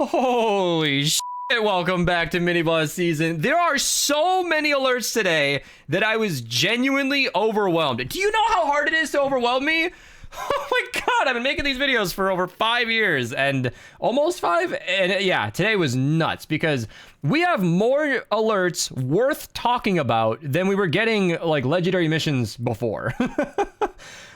Holy shit, welcome back to Mini Boss Season. There are so many alerts today that I was genuinely overwhelmed. Do you know how hard it is to overwhelm me? Oh my god, I've been making these videos for over 5 years and almost 5. And yeah, today was nuts because we have more alerts worth talking about than we were getting like legendary missions before.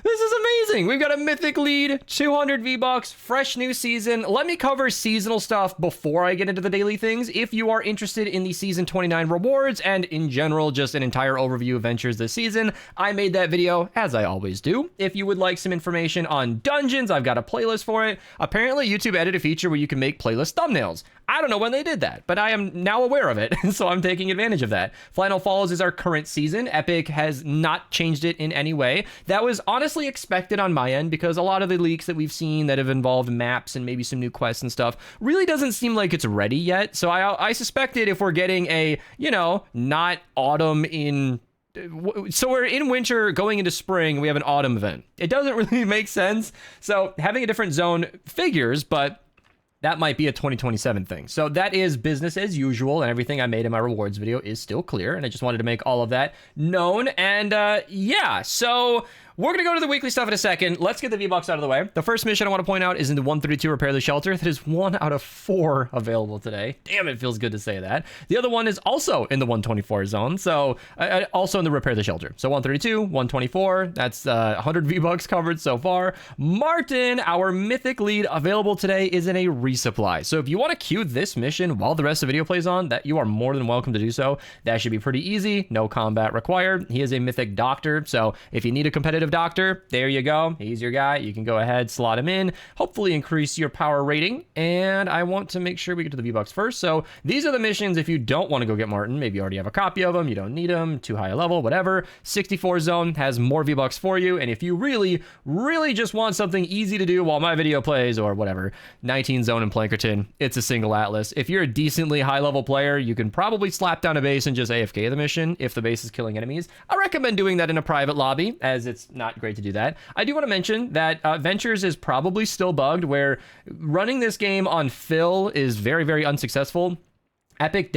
This is amazing. We've got a Mythic lead, 200 V-Bucks, fresh new season. Let me cover seasonal stuff before I get into the daily things. If you are interested in the Season 29 rewards and in general, just an entire overview of ventures this season, I made that video, as I always do. If you would like some information on dungeons, I've got a playlist for it. Apparently, YouTube added a feature where you can make playlist thumbnails. I don't know when they did that, but I am now aware of it, so I'm taking advantage of that. Flannel Falls is our current season. Epic has not changed it in any way. That was honestly expected on my end because a lot of the leaks that we've seen that have involved maps and maybe some new quests and stuff really doesn't seem like it's ready yet. So I suspected if we're getting a, you know, not autumn in... So we're in winter going into spring, we have an autumn event. It doesn't really make sense. So having a different zone figures, but that might be a 2027 thing. So that is business as usual, and everything I made in my rewards video is still clear, and I just wanted to make all of that known. And yeah, so we're going to go to the weekly stuff in a second. Let's get the V-Bucks out of the way. The first mission I want to point out is in the 132 Repair the Shelter. That is 1 out of 4 available today. Damn, it feels good to say that. The other one is also in the 124 zone, so also in the Repair the Shelter. So 132, 124, that's 100 V-Bucks covered so far. Martin, our Mythic lead, available today is in a resupply. So if you want to queue this mission while the rest of the video plays on, that you are more than welcome to do so. That should be pretty easy. No combat required. He is a Mythic doctor, so if you need a competitive doctor, there you go. He's your guy. You can go ahead, slot him in, hopefully increase your power rating. And I want to make sure we get to the V-Bucks first. So these are the missions if you don't want to go get Martin. Maybe you already have a copy of them. You don't need them. Too high a level, whatever. 64 zone has more V-Bucks for you. And if you really, really just want something easy to do while my video plays or whatever, 19 zone in Plankerton, it's a single Atlas. If you're a decently high level player, you can probably slap down a base and just AFK the mission if the base is killing enemies. I recommend doing that in a private lobby, as it's not great to do that. I do want to mention that Ventures is probably still bugged, where running this game on fill is very, very unsuccessful. Epic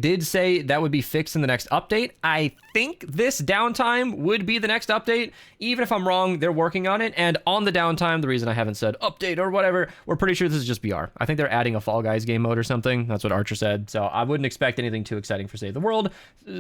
did say that would be fixed in the next update. I think this downtime would be the next update. Even if I'm wrong, they're working on it. And on the downtime, the reason I haven't said update or whatever, we're pretty sure this is just BR. I think they're adding a Fall Guys game mode or something. That's what Archer said. So I wouldn't expect anything too exciting for Save the World,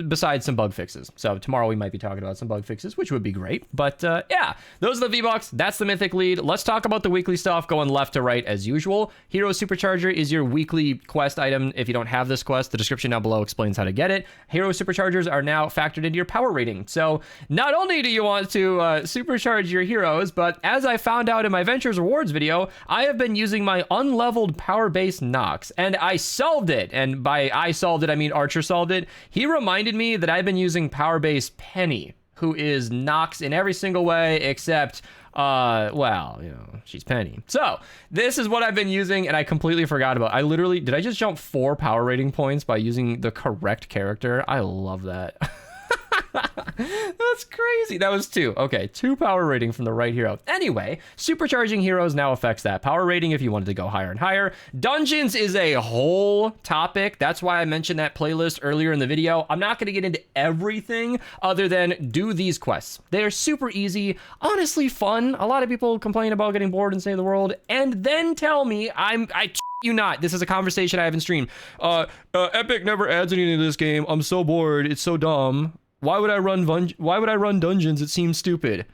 besides some bug fixes. So tomorrow we might be talking about some bug fixes, which would be great. But yeah, those are the V-Bucks. That's the Mythic lead. Let's talk about the weekly stuff going left to right as usual. Hero Supercharger is your weekly quest item. If you don't have this quest, the description down below explains how to get it. Hero Superchargers are now factored into your power rating. So not only do you want to supercharge your heroes, but as I found out in my Ventures Rewards video, I have been using my unleveled power base Nox, and I solved it. And by I solved it, I mean Archer solved it. He reminded me that I've been using power base Penny, who is Nox in every single way except well, you know, she's Penny. So this is what I've been using, and I completely forgot about. Did I just jump 4 power rating points by using the correct character? I love that. That's crazy. That was 2. Okay, 2 power rating from the right hero. Anyway, supercharging heroes now affects that power rating if you wanted to go higher and higher. Dungeons is a whole topic. That's why I mentioned that playlist earlier in the video. I'm not going to get into everything other than do these quests. They're super easy, honestly fun. A lot of people complain about getting bored and Save the World, and then tell me I you not. This is a conversation I have in stream. Epic never adds anything to this game. I'm so bored. It's so dumb. Why would I run dungeons? It seems stupid.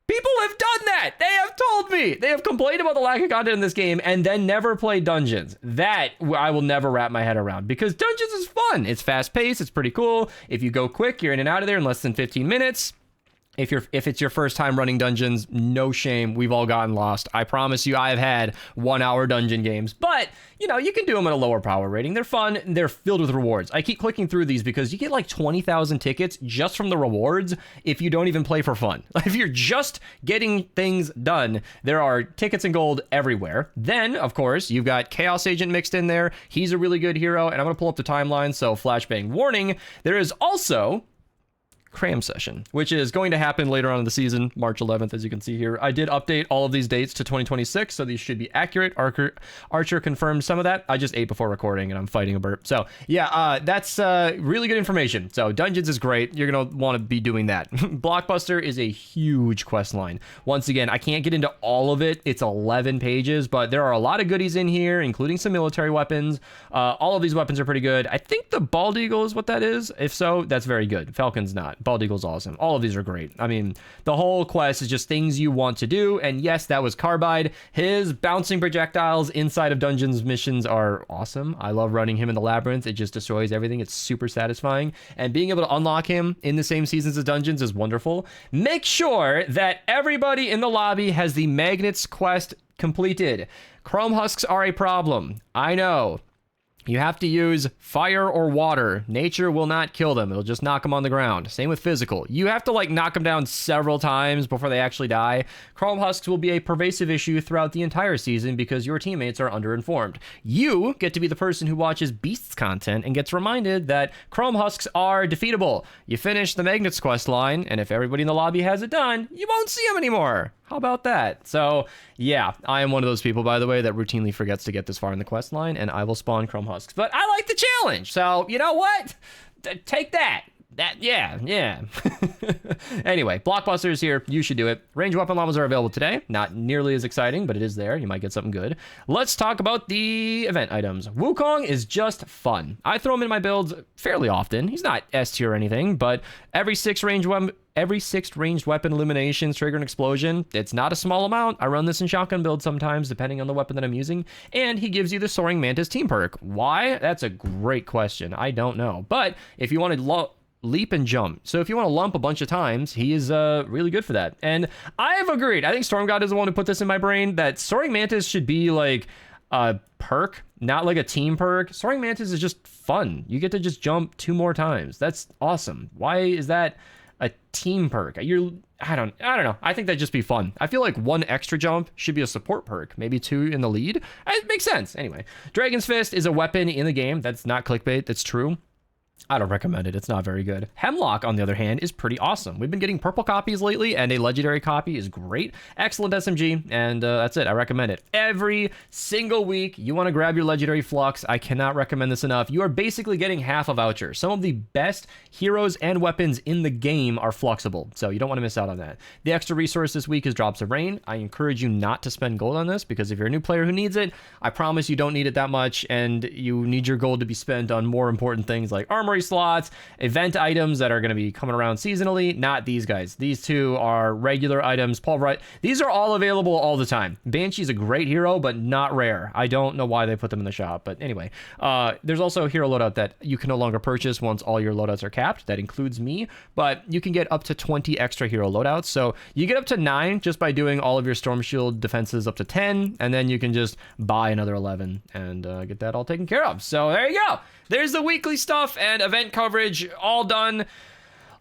People have done that. They have told me. They have complained about the lack of content in this game and then never played dungeons. That I will never wrap my head around, because dungeons is fun. It's fast paced. It's pretty cool. If you go quick, you're in and out of there in less than 15 minutes. If it's your first time running dungeons, no shame. We've all gotten lost. I promise you, I have had 1-hour dungeon games, but you know, you can do them at a lower power rating. They're fun. They're filled with rewards. I keep clicking through these because you get like 20,000 tickets just from the rewards if you don't even play for fun. If you're just getting things done, there are tickets and gold everywhere. Then, of course, you've got Chaos Agent mixed in there. He's a really good hero, and I'm going to pull up the timeline, so flashbang warning. There is also cram session, which is going to happen later on in the season, March 11th, as you can see here. I did update all of these dates to 2026, so these should be accurate. Archer confirmed some of that. I just ate before recording, and I'm fighting a burp. So yeah, that's really good information. So Dungeons is great. You're going to want to be doing that. Blockbuster is a huge quest line. Once again, I can't get into all of it. It's 11 pages, but there are a lot of goodies in here, including some military weapons. All of these weapons are pretty good. I think the Bald Eagle is what that is. If so, that's very good. Falcon's not. Bald Eagle's awesome. All of these are great. I mean, the whole quest is just things you want to do. And yes, that was Carbide. His bouncing projectiles inside of Dungeons missions are awesome. I love running him in the labyrinth. It just destroys everything. It's super satisfying. And being able to unlock him in the same seasons as Dungeons is wonderful. Make sure that everybody in the lobby has the Magnets quest completed. Chrome husks are a problem. I know. You have to use fire or water. Nature will not kill them. It'll just knock them on the ground. Same with physical. You have to like knock them down several times before they actually die. Chrome husks will be a pervasive issue throughout the entire season because your teammates are underinformed. You get to be the person who watches Beasts content and gets reminded that Chrome husks are defeatable. You finish the Magnets quest line, and if everybody in the lobby has it done, you won't see them anymore. How about that? So yeah, I am one of those people, by the way, that routinely forgets to get this far in the quest line, and I will spawn Chrome husks. But I like the challenge, so you know what? Take that. Yeah. Anyway, Blockbuster is here. You should do it. Range weapon llamas are available today. Not nearly as exciting, but it is there. You might get something good. Let's talk about the event items. Wukong is just fun. I throw him in my builds fairly often. He's not S tier or anything, but every sixth ranged weapon eliminations trigger an explosion. It's not a small amount. I run this in shotgun builds sometimes, depending on the weapon that I'm using. And he gives you the Soaring Mantis team perk. Why? That's a great question. I don't know. But if you want to leap and jump. So if you want to lump a bunch of times, he is really good for that. And I have agreed. I think Storm God is the one who put this in my brain, that Soaring Mantis should be like a perk, not like a team perk. Soaring Mantis is just fun. You get to just jump 2 more times. That's awesome. Why is that a team perk? I don't know. I think that'd just be fun. I feel like 1 extra jump should be a support perk, maybe 2 in the lead. It makes sense. Anyway, Dragon's Fist is a weapon in the game. That's not clickbait. That's true. I don't recommend it. It's not very good. Hemlock, on the other hand, is pretty awesome. We've been getting purple copies lately, and a legendary copy is great. Excellent SMG, and that's it. I recommend it. Every single week, you want to grab your legendary Flux. I cannot recommend this enough. You are basically getting half a voucher. Some of the best heroes and weapons in the game are fluxable, so you don't want to miss out on that. The extra resource this week is Drops of Rain. I encourage you not to spend gold on this, because if you're a new player who needs it, I promise you don't need it that much, and you need your gold to be spent on more important things like armory slots, event items that are going to be coming around seasonally. Not these guys. These 2 are regular items. Pulverite. These are all available all the time. Banshee's a great hero, but not rare. I don't know why they put them in the shop, but anyway. There's also a hero loadout that you can no longer purchase once all your loadouts are capped. That includes me, but you can get up to 20 extra hero loadouts. So you get up to 9 just by doing all of your Storm Shield defenses up to 10, and then you can just buy another 11 and get that all taken care of. So there you go. There's the weekly stuff and event coverage all done.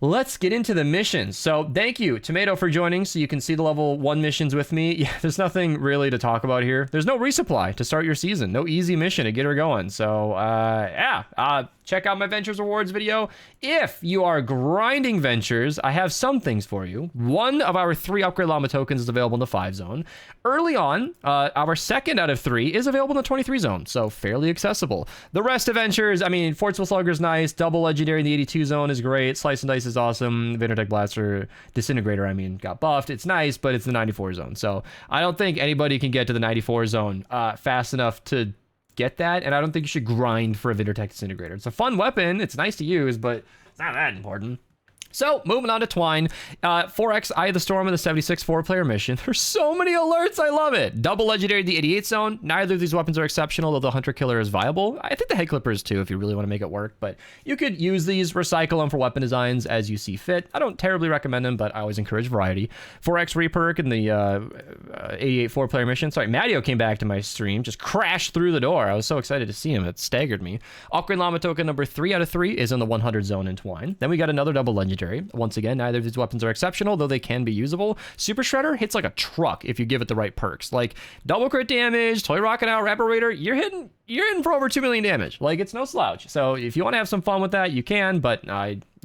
Let's get into the missions. So thank you, Tomato, for joining so you can see the level 1 missions with me. Yeah, there's nothing really to talk about here. There's no resupply to start your season. No easy mission to get her going. So check out my Ventures Rewards video. If you are grinding Ventures, I have some things for you. 1 of our 3 Upgrade Llama tokens is available in the 5 zone. Early on, our 2nd out of 3 is available in the 23 zone, so fairly accessible. The rest of Ventures, I mean, Forceful Slugger is nice. Double Legendary in the 82 zone is great. Slice and Dice is awesome. Vindertech Blaster, Disintegrator, got buffed. It's nice, but it's the 94 zone. So I don't think anybody can get to the 94 zone fast enough to get that, and I don't think you should grind for a Vindertech Disintegrator. It's a fun weapon. It's nice to use, but it's not that important. So, moving on to Twine. 4X Eye of the Storm in the 76 4-player mission. There's so many alerts, I love it. Double Legendary in the 88 zone. Neither of these weapons are exceptional, though the Hunter Killer is viable. I think the Head Clipper is too, if you really want to make it work. But you could use these, recycle them for weapon designs as you see fit. I don't terribly recommend them, but I always encourage variety. 4X Reperk in the 88 4-player mission. Sorry, Matteo came back to my stream, just crashed through the door. I was so excited to see him. It staggered me. Upgrade Llama token number 3 out of 3 is in the 100 zone in Twine. Then we got another Double Legendary. Once again, neither of these weapons are exceptional, though they can be usable. Super Shredder hits like a truck if you give it the right perks. Like double crit damage, Toy Rocket Out, Rapper Raider, you're you're in for over 2 million damage. Like, it's no slouch. So if you want to have some fun with that, you can, but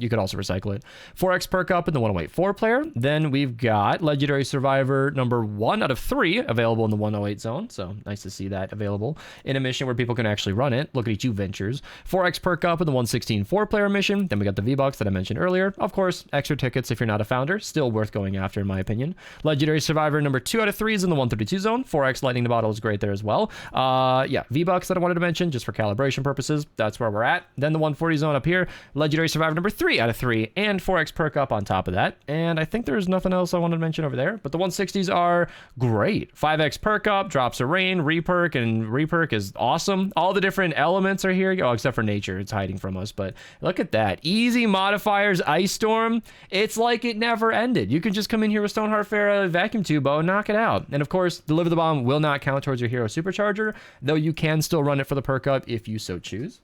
you could also recycle it. 4x perk up in the 108 4-player. Then we've got Legendary Survivor number 1 out of 3 available in the 108 zone. So nice to see that available in a mission where people can actually run it. Look at you, Ventures. 4x perk up in the 116 4-player mission. Then we got the V-Bucks that I mentioned earlier. Of course, extra tickets if you're not a founder. Still worth going after, in my opinion. Legendary Survivor number 2 out of 3 is in the 132 zone. 4x Lightning the Bottle is great there as well. Yeah, V-Bucks that I wanted to mention just for calibration purposes. That's where we're at. Then the 140 zone up here. Legendary Survivor number 3 out of 3 and 4x perk up on top of that. And I think there's nothing else I wanted to mention over there, but the 160s are great. 5x perk up, drops of rain, reperk, and reperk is awesome. All the different elements are here. Oh, except for nature, it's hiding from us, but look at that. Easy modifiers, Ice Storm. It's like it never ended. You can just come in here with Stoneheart Pharaoh, Vacuum Tube Bow, and knock it out. And of course, Deliver the Bomb will not count towards your hero supercharger, though you can still run it for the perk up if you so choose.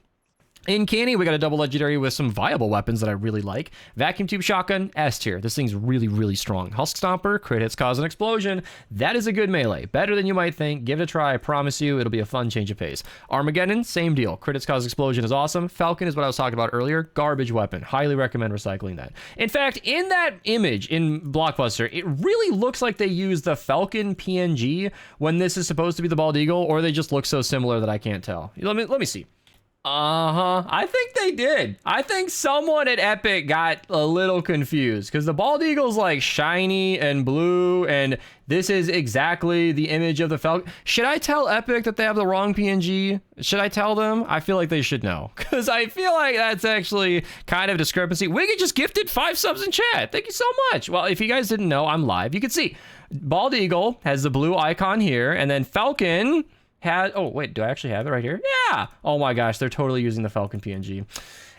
In Canny, we got a double legendary with some viable weapons that I really like. Vacuum Tube Shotgun, S tier. This thing's really, really strong. Husk Stomper, crit hits cause an explosion. That is a good melee. Better than you might think. Give it a try. I promise you, it'll be a fun change of pace. Armageddon, same deal. Crit hits cause explosion is awesome. Falcon is what I was talking about earlier. Garbage weapon. Highly recommend recycling that. In fact, in that image in Blockbuster, it really looks like they used the Falcon PNG when this is supposed to be the Bald Eagle, or they just look so similar that I can't tell. Let me see. I think they did. I think someone at Epic got a little confused because the Bald Eagle's like shiny and blue, and this is exactly the image of the Falcon. Should I tell Epic that they have the wrong PNG? Should I tell them? I feel like they should know because I feel like that's actually kind of a discrepancy. Wiggy just gifted 5 subs in chat. Thank you so much. Well, if you guys didn't know, I'm live. You can see Bald Eagle has the blue icon here, and then Falcon oh wait, do I actually have it right here? Yeah. Oh my gosh, they're totally using the Falcon PNG.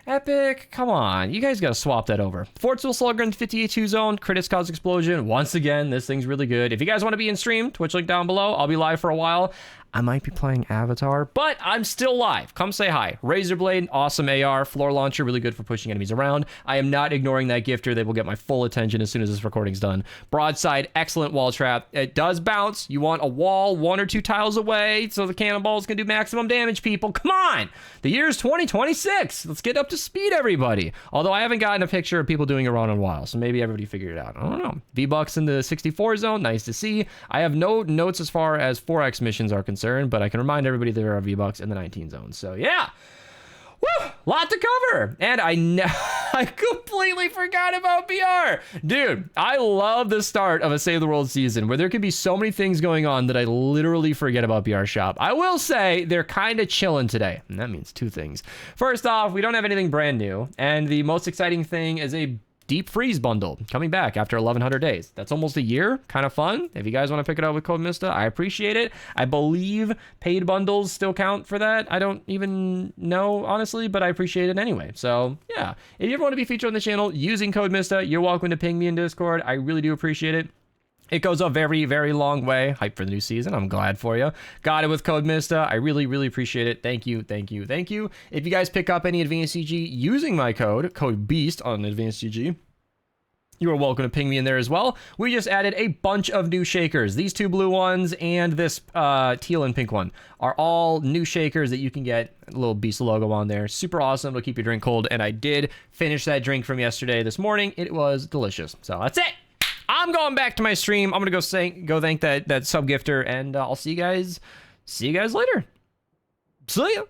Epic, come on. You guys got to swap that over. Fortsville Slugger 58-2 zone, critics cause explosion. Once again, this thing's really good. If you guys want to be in stream, Twitch link down below. I'll be live for a while. I might be playing Avatar, but I'm still live. Come say hi. Razorblade, awesome AR. Floor launcher, really good for pushing enemies around. I am not ignoring that gifter. They will get my full attention as soon as this recording's done. Broadside, excellent wall trap. It does bounce. You want a wall 1 or 2 tiles away so the cannonballs can do maximum damage, people. Come on. The year's 2026. Let's get up to speed, everybody. Although I haven't gotten a picture of people doing it wrong in a while, so maybe everybody figured it out. I don't know. V-Bucks in the 64 zone. Nice to see. I have no notes as far as 4X missions are concerned, but I can remind everybody there are V-Bucks in the 19 zone. So yeah, woo, lot to cover. And I completely forgot about BR. Dude, I love the start of a Save the World season where there can be so many things going on that I literally forget about BR Shop. I will say they're kind of chilling today. And that means 2 things. First off, we don't have anything brand new. And the most exciting thing is a Deep Freeze bundle coming back after 1100 days. That's almost a year. Kind of fun. If you guys want to pick it up with code Mista, I appreciate it. I believe paid bundles still count for that. I don't even know, honestly, but I appreciate it anyway. So yeah, if you ever want to be featured on the channel using code Mista, you're welcome to ping me in Discord. I really do appreciate it. It goes a very, very long way. Hype for the new season. I'm glad for you. Got it with code Mista. I really, really appreciate it. Thank you, thank you, thank you. If you guys pick up any Advanced CG using my code BEAST on Advanced CG, you are welcome to ping me in there as well. We just added a bunch of new shakers. These 2 blue ones and this teal and pink one are all new shakers that you can get. A little Beast logo on there. Super awesome. It'll keep your drink cold. And I did finish that drink from yesterday this morning. It was delicious. So that's it. I'm going back to my stream. I'm gonna go thank that sub gifter, and I'll see you guys later. See ya.